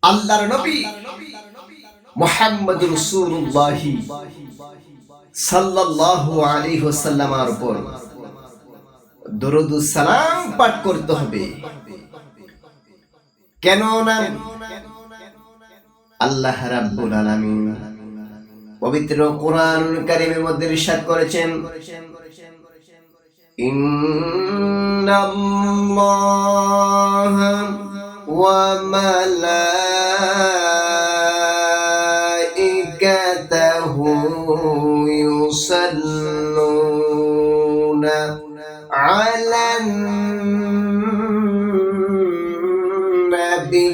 আল্লাহর নবী মুহাম্মদ রাসূলুল্লাহ সাল্লাল্লাহু আলাইহি ওয়াসাল্লামের উপর দরুদ ও সালাম পাঠ করতে হবে। কেন না আল্লাহ রাব্বুল আলামিন পবিত্র কোরআনুল কারীমের মধ্যে ইরশাদ করেছেন, ইন্নাল্লাহা ওয়া মালাইকাতাহু ইউসাল্লুনা আলান নাবী।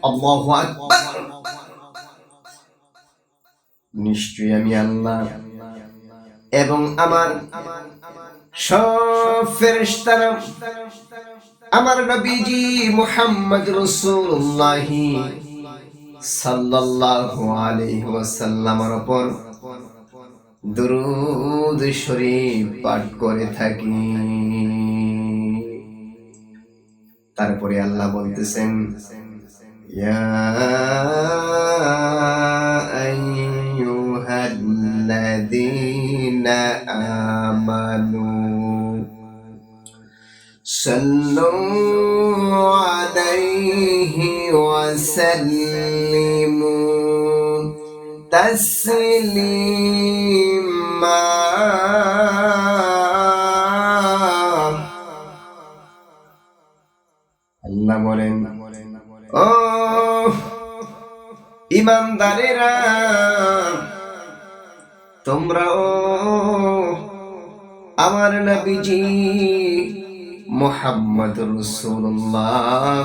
আল্লাহু আকবার। নিশ্চয়ই আমি আল্লাহ এবং আমার সব ফেরেশতারা আমার নবীজি মুহাম্মদ রাসূলুল্লাহ সাল্লাল্লাহু আলাইহি ওয়াসাল্লামের উপর দরুদ শরীফ পাঠ করে থাকি। তারপরে আল্লাহ বলতেছেন, ইয়া আইয়ুহাল্লাযীনা আমানু সাল্লু আলাইহি ওয়া সাল্লিমু তাসলিমা। আল্লাহ বলেন, ও ঈমানদারেরা, তোমরাও আমার নবীজি মুহাম্মদুর রাসূলুল্লাহ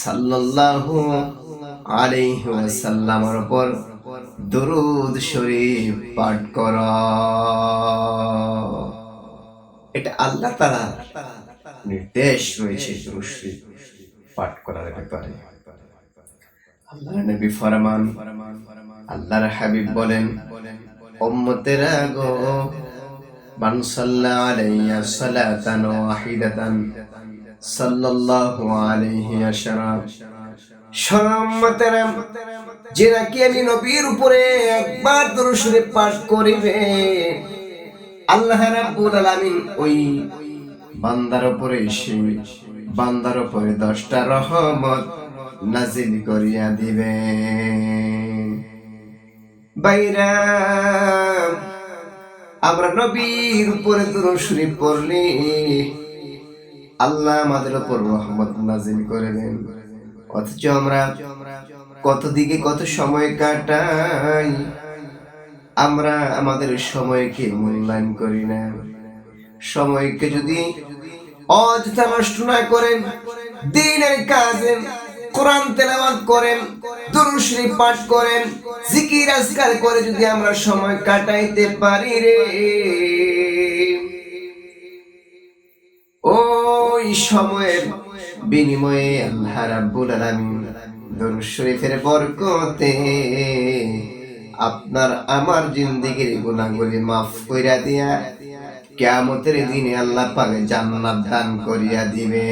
সাল্লাল্লাহু আলাইহি ওয়াসাল্লামের উপর দরুদ শরীফ পাঠ করো। এটা আল্লাহ তাআলার নির্দেশ রয়েছে দরুদ শরীফ পাঠ করার ব্যাপারে। আল্লাহর নবী ফরমান, আল্লাহর হাবিব বলেন, উম্মতেরা গো, মান সাল্লা আলাইয়া সালাতান ওয়াহিদাতান সাল্লাল্লাহু আলাইহি আশরা। উম্মতেরা, যে নাকি আমি নবীর উপরে একবার দরুদ শরীফ পাঠ করিবে, আল্লাহ রাব্বুল আলামিন ওই বান্দার উপরে বান্দার উপরে 10টা রহমত নাজিল করিয়া দিবে। বাইরা, আমরা নবীর উপরে দরুদ শরীফ পড়লে আল্লাহ আমাদের উপর রহমত নাজিল করে দেন। অথচ আমরা কত দিকে কত সময় কাটাই, আমরা আমাদের সময়কে মূল্যায়ন করি না। সময়কে যদি অযথা নষ্ট না করেন, দ্বীনের কাজে কোরআন তেলাওয়াত করেন, দরুদ শরীফ পাঠ করেন, জিকির আজকার করে যদি আমরা সময় কাটাইতে পারি রে, ওই সময়ের বিনিময়ে আল্লাহ রাব্বুল আলামিন দরুদ শরীফের বরকতে আপনার আমার জিন্দেগির গুনাহগুলি মাফ কইরা দিয়া কিয়ামতের দিনে আল্লাহ পাক জান্নাত দান করিয়া দিবে।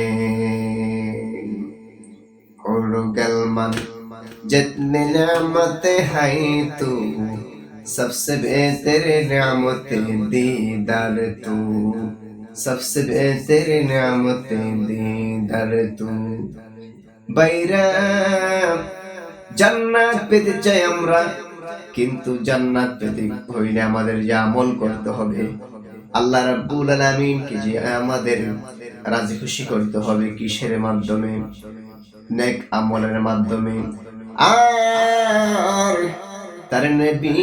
गलमन जितने नेमत है तू, सबसे बेहतर नेमत दीदार तू, सबसे बेहतर नेमत दीदार तू। বাইরা, জান্নাত পেতে চাই আমরা, কিন্তু জান্নাত পেতে হইলে আমাদের যে আমল করতে হবে, আল্লাহ রাব্বুল আলামিনকে যে আমাদের রাজি খুশি করতে হবে, কিসের মাধ্যমে? নেক আমলের মাধ্যমে। আর তার নবী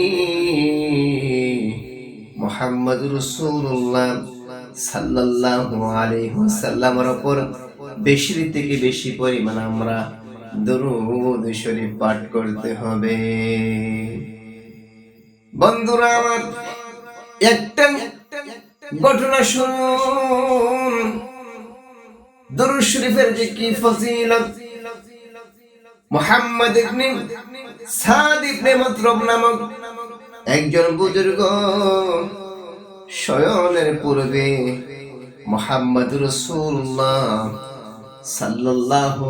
মুহাম্মদ রাসূলুল্লাহ সাল্লাল্লাহু আলাইহি ওয়াসাল্লামের উপর বেশি থেকে বেশি পরিমাণ আমরা দরুদ শরীফ পাঠ করতে হবে। বন্ধুরা আমার, একটা ঘটনা শুনুন, দরুদ শরীফের যে কি ফজিলত। মুহাম্মদ ইবনে সাদ ইবনে মাতরুব নামক একজন বুজুর্গ শয়নের পূর্বে মুহাম্মদ রাসূলুল্লাহ সাল্লাল্লাহু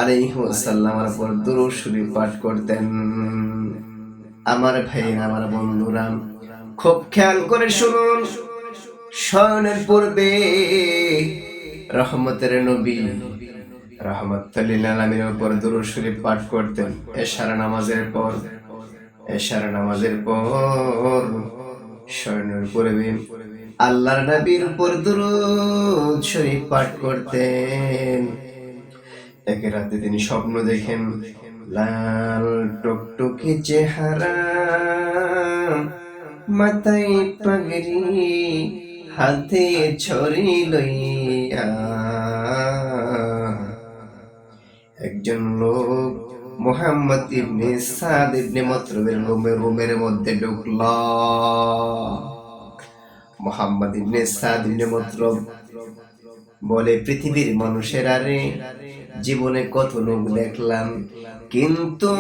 আলাইহি ওয়াসাল্লামের উপর দুরূদ শরীফ পাঠ করতেন। আমার ভাইয়েরা, আমার বন্ধুরা, খুব খেয়াল করে শুনুন। শয়নের পূর্বে রহমতের নবী রাহমাতুল লিল আলামিনের উপর দুরূদ শরীফ পাঠ করতেন। এশার নামাজের পর শয়নের পূর্বে আল্লাহর নবীর উপর দুরূদ শরীফ পাঠ করতেন। এক রাতে তিনি স্বপ্ন দেখেন, লাল টকটকে চেহারা, মাথায় পাগড়ি, হাতে ছড়ি লইয়া একজন লোক মুহাম্মদ ইবনে সাদ ইবনে মাতরুবের রুমের মধ্যে ঢুকল। মুহাম্মদ ইবনে সাদ ইবনে মাতরুব বলে, পৃথিবীর মানুষের আরে জীবনে কত লোক দেখলাম, কিন্তু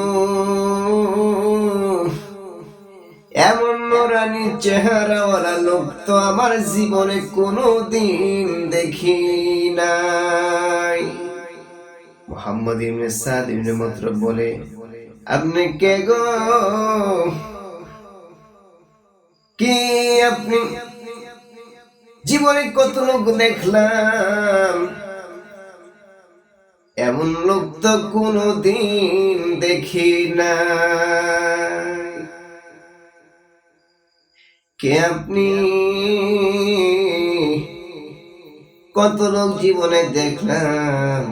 এমন নুরানি চেহারাওয়ালা লোক তো আমার জীবনে কোনোদিন দেখি নাই। মুহাম্মদ ইবনে সাদ ইবনে মাতরুব বলে, আপনি কে গো? কি আপনি? জীবনে কত লোক দেখলাম, এমন লোক তো কোনোদিন দেখি না। কে আপনি? কত লোক জীবনে দেখলাম,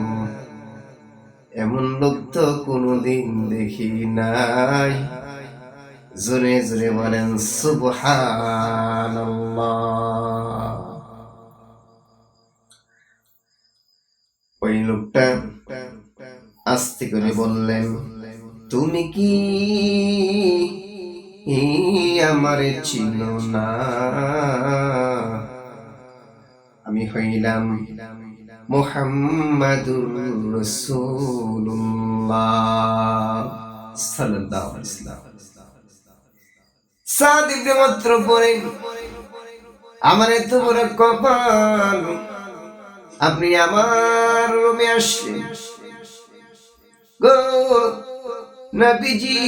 এমন লোক তো কোনোদিন দেখি নাই। জোরে জোরে বলেন সুবহানাল্লাহ। ওই লোকটা আস্তে করে বললেন, তুমি কি আমারে চিনো না? আমি হইলাম মুহাম্মাদুর রাসূলুল্লাহ সাল্লাল্লাহু আলাইহি ওয়াসাল্লাম। সাদ ইবনে মাতরুব বলেন, আমার এত বড় কপাল, আপনি আমার রুমে আসলেন গো নবীজি।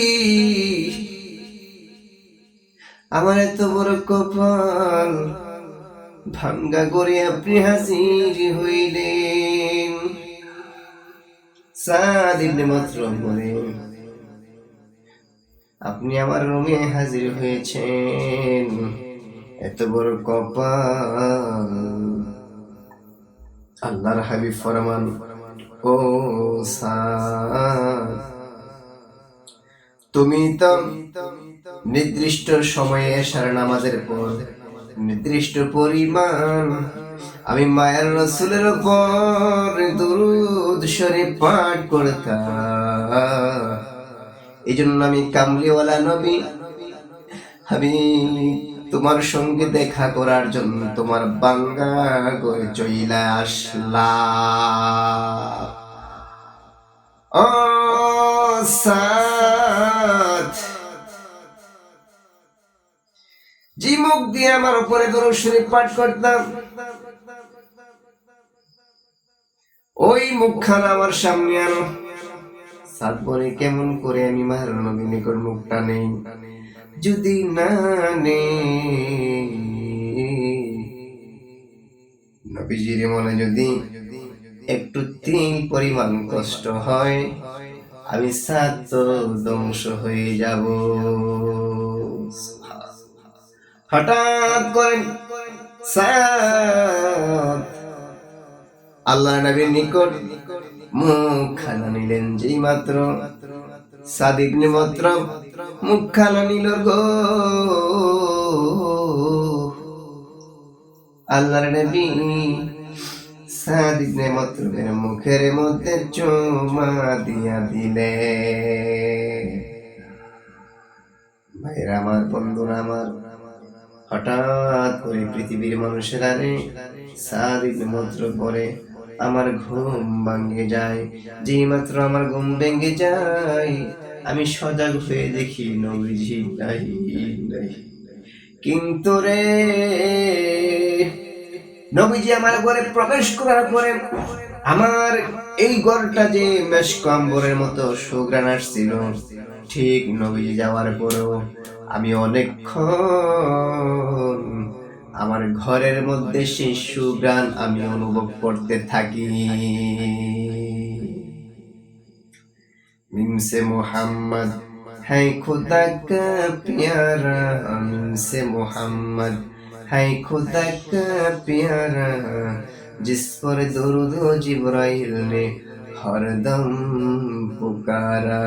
আমার এত বড় কপাল, ভাঙ্গা করে আপনি হাজির হইলেন। সাদ ইবনে মাতরুব বলেন, আপনি আমার রুমে হাজির হয়েছেন, এত বড় কপাল। আল্লাহর হাবিব ফরমান, ও সাদ, তুমি তো নির্দিষ্ট সময়ে এশার নামাজের পর নির্দিষ্ট পরিমাণ আমি মায়ের রাসূলের উপর দুরূদ শরীফ পাঠ করতাম। এই জন্য আমি কামলিওয়ালা নবী, আমি তোমার সঙ্গে দেখা করার জন্য তোমার বাঙ্গা করে চইলা আসলাম। ও সাদ, যে মুখ দিয়ে আমার উপরে দরুদ শরীফ পাঠ করতাম, ওই মুখখানা আমার সামনে আনো। সাদ বলে, কেমন করে আমি মায়ের নবীর নিকট মুখটা নেই? যদি না নবীজির মনে যদি একটু তিল পরিমাণ কষ্ট হয়, আমি সাদ তো ধ্বংস হয়ে যাব। হঠাৎ করে সাদ আল্লাহ নবীর নিকট মুখ খানা নিলেন। যেই মাত্র সাদ ইবনে মাতরুব মুখ খানা নিল গো, আল্লাহর নবী সাদ ইবনে মাতরুবের মুখের মধ্যে চুমা দিয়া দিলেন। ভাইরা আমার, বন্ধুরা আমার, হঠাৎ করে পৃথিবীর মানুষেরা সাদ ইবনে মাতরুব বলে, আমার ঘুম ভেঙে যায়। যেই মাত্র আমার ঘুম ভেঙে যায়, আমি সজাগ হয়ে দেখি নবীজি নাই। কিন্তু রে, নবীজি আমার ঘরে প্রবেশ করার পরে আমার এই ঘরটা যে মেশক আম্বরের মতো সুঘ্রাণ আসছিল, ঠিক নবীজি যাওয়ার পরেও আমি অনেকক্ষণ আমার ঘরের মধ্যে সেই সুঘ্রাণ আমি অনুভব করতে থাকি। মিমসে মোহাম্মদ है खुदा का प्यारा, हमसे मोहम्मद है खुदा का प्यारा, जिस पर दुरूद जिब्राइल ने हरदम पुकारा।